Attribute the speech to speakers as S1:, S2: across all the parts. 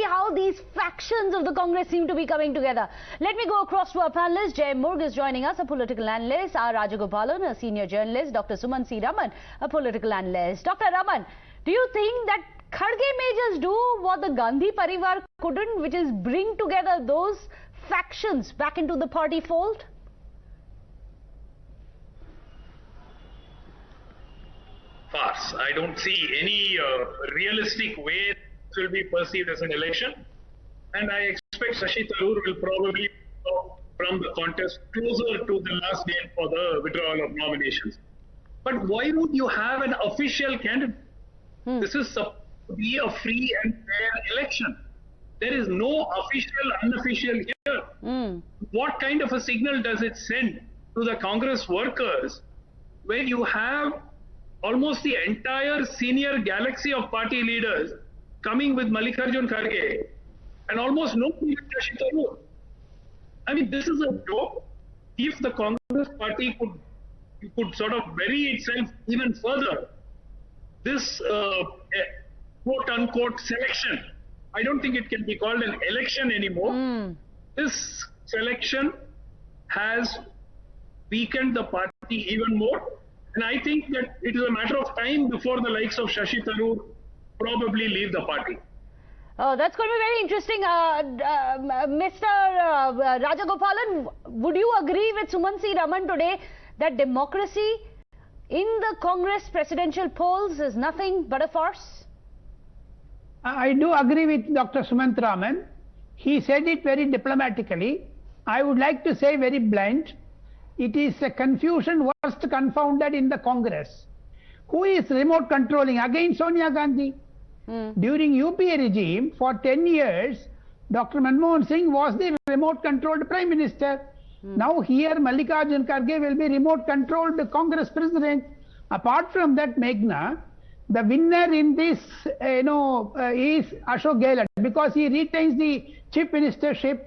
S1: how these factions of the Congress seem to be coming together. Let me go across to our panelists. Jay Murg is joining us, a political analyst. R. Rajagopalan, a senior journalist. Dr. Suman C. Raman, a political analyst. Dr. Raman, do you think that Kharge may just do what the Gandhi Parivar couldn't, which is bring together those factions back into the party fold?
S2: Farce. I don't see any realistic way this will be perceived as an election, and I expect Shashi Tharoor will probably go from the contest closer to the last date for the withdrawal of nominations. But why would you have an official candidate? This is supposed to be a free and fair election. There is no official, unofficial here. What kind of a signal does it send to the Congress workers when you have almost the entire senior galaxy of party leaders coming with Mallikarjun Kharge and almost nobody with Shashi Tharoor? I mean, this is a joke. If the Congress party could sort of bury itself even further, this quote-unquote selection, I don't think it can be called an election anymore. This selection has weakened the party even more. And I think that it is a matter of time before the likes of Shashi Tharoor probably leave the party.
S1: Oh, that's going to be very interesting. Mr. Rajagopalan, would you agree with Suman C. Raman today that democracy in the Congress presidential polls is nothing but a farce?
S3: I do agree with Dr. Sumant Raman. He said it very diplomatically. I would like to say very blunt. It is a confusion worst confounded in the Congress. Who is remote controlling? Again Sonia Gandhi. During UPA regime, for 10 years, Dr. Manmohan Singh was the remote controlled Prime Minister. Now here Mallikarjun Kharge will be remote controlled Congress President. Apart from that, Meghna, the winner in this is Ashok Gehlot because he retains the Chief Ministership.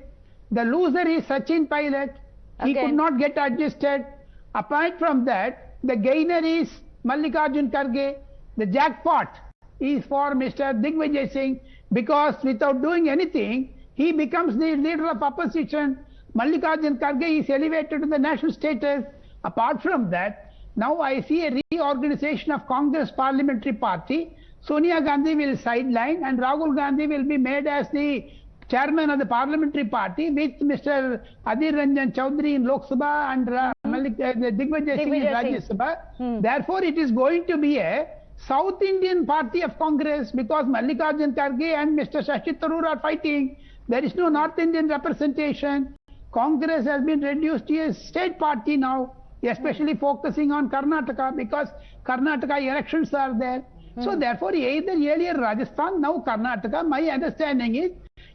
S3: The loser is Sachin Pilot. He could not get adjusted. Apart from that, the gainer is Mallikarjun Kharge. The jackpot is for Mr. Digvijay Singh because without doing anything, he becomes the leader of opposition. Mallikarjun Kharge is elevated to the national status. Apart from that, now I see a reorganization of Congress Parliamentary Party. Sonia Gandhi will sideline and Rahul Gandhi will be made as the chairman of the parliamentary party with Mr. Adhir Ranjan Chaudhary in Lok Sabha and Digvijay Singh in Rajya Sabha. Therefore, it is going to be a South Indian party of Congress because Mallikarjun Kharge and Mr. Shashi Tharoor are fighting. There is no North Indian representation. Congress has been reduced to a state party now, especially focusing on Karnataka because Karnataka elections are there. So therefore, either earlier Rajasthan, now Karnataka. My understanding is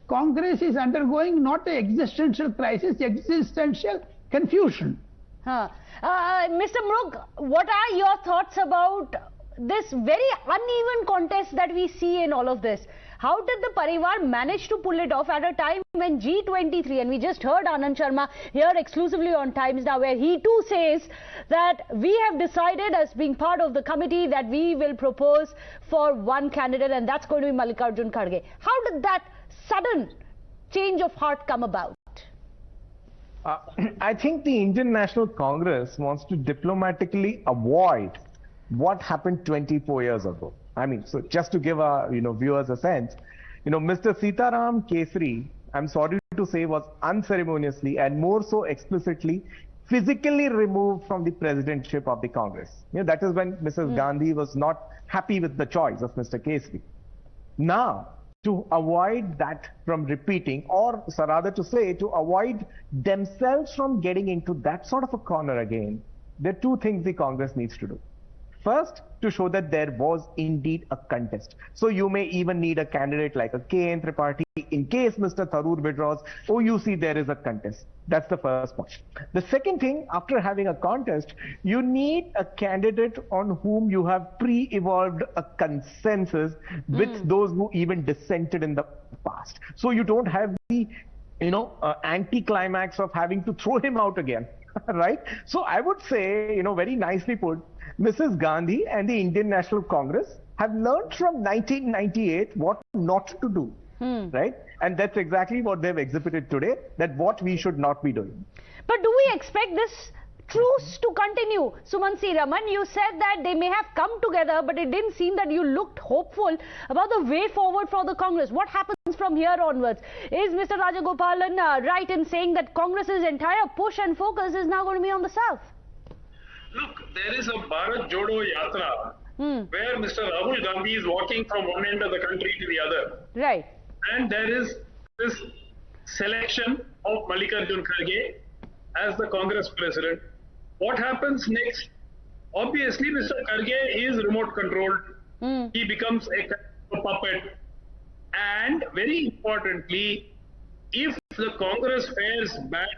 S3: Congress is undergoing not an existential crisis, existential confusion.
S1: Mr. Mrug, what are your thoughts about this very uneven contest that we see in all of this? How did the Parivar manage to pull it off at a time when G23, and we just heard Anand Sharma here exclusively on Times Now, where he too says that we have decided as being part of the committee that we will propose for one candidate and that's going to be Mallikarjun Kharge. How did that sudden change of heart come about?
S4: I think the Indian National Congress wants to diplomatically avoid what happened 24 years ago. I mean, so just to give our viewers a sense, Mr. Sitaram Kesri, I'm sorry to say, was unceremoniously and more so explicitly physically removed from the presidentship of the Congress. That is when Mrs. Gandhi was not happy with the choice of Mr. Kesri. Now, to avoid that from repeating, or rather to say, to avoid themselves from getting into that sort of a corner again, there are two things the Congress needs to do. First, to show that there was indeed a contest. So you may even need a candidate like a K.N. Tripathi in case Mr. Tharoor withdraws. Oh, you see, there is a contest. That's the first point. The second thing, after having a contest, you need a candidate on whom you have pre-evolved a consensus with those who even dissented in the past. So you don't have the, anti-climax of having to throw him out again. Right? So I would say, very nicely put, Mrs. Gandhi and the Indian National Congress have learned from 1998 what not to do. right? And that's exactly what they've exhibited today, that what we should not be doing.
S1: But do we expect this truce to continue? Sumant C. Raman, you said that they may have come together, but it didn't seem that you looked hopeful about the way forward for the Congress. What happens from here onwards? Is Mr. Rajagopalan right in saying that Congress's entire push and focus is now going to be on the south?
S2: Look, there is a Bharat Jodo Yatra where Mr. Rahul Gandhi is walking from one end of the country to the other.
S1: Right.
S2: And there is this selection of Mallikarjun Kharge as the Congress president. What happens next? Obviously, Mr. Kharge is remote controlled. He becomes a puppet. And very importantly, if the Congress fares bad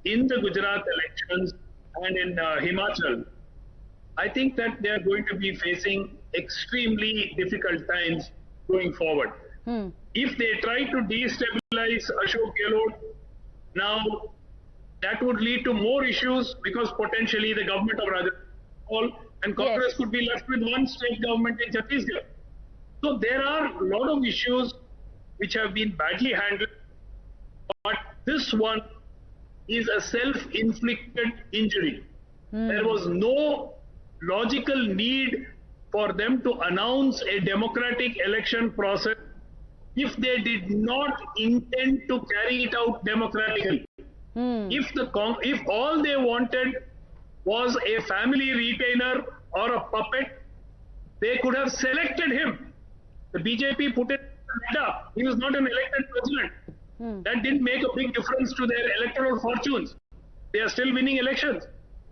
S2: in the Gujarat elections and in Himachal, I think that they are going to be facing extremely difficult times going forward. If they try to destabilize Ashok Gehlot, now that would lead to more issues because potentially the government of Rajasthan and Congress could be left with one state government in Chhattisgarh. So there are a lot of issues which have been badly handled, but this one is a self-inflicted injury. There was no logical need for them to announce a democratic election process if they did not intend to carry it out democratically. If all they wanted was a family retainer or a puppet, they could have selected him. The BJP put it up. He was not an elected president. That didn't make a big difference to their electoral fortunes. They are still winning elections.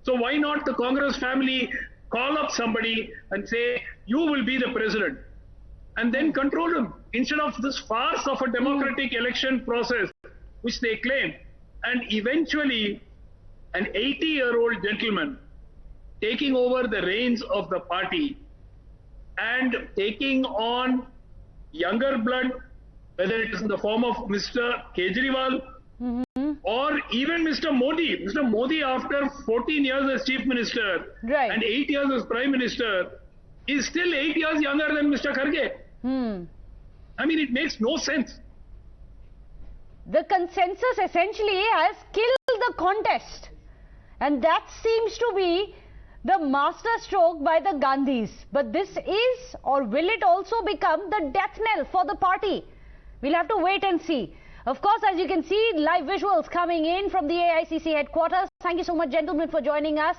S2: So why not the Congress family call up somebody and say, you will be the president, and then control him instead of this farce of a democratic election process which they claim. And eventually an 80-year-old gentleman taking over the reins of the party and taking on younger blood, whether it is in the form of Mr. Kejriwal or even Mr. Modi. Mr. Modi, after 14 years as chief minister and 8 years as prime minister, is still 8 years younger than Mr. Kharge. I mean, it makes no sense.
S1: The consensus essentially has killed the contest, and that seems to be the master stroke by the Gandhis. But this is, or will it also become, the death knell for the party? We'll have to wait and see. Of course, as you can see, live visuals coming in from the AICC headquarters. Thank you so much, gentlemen, for joining us.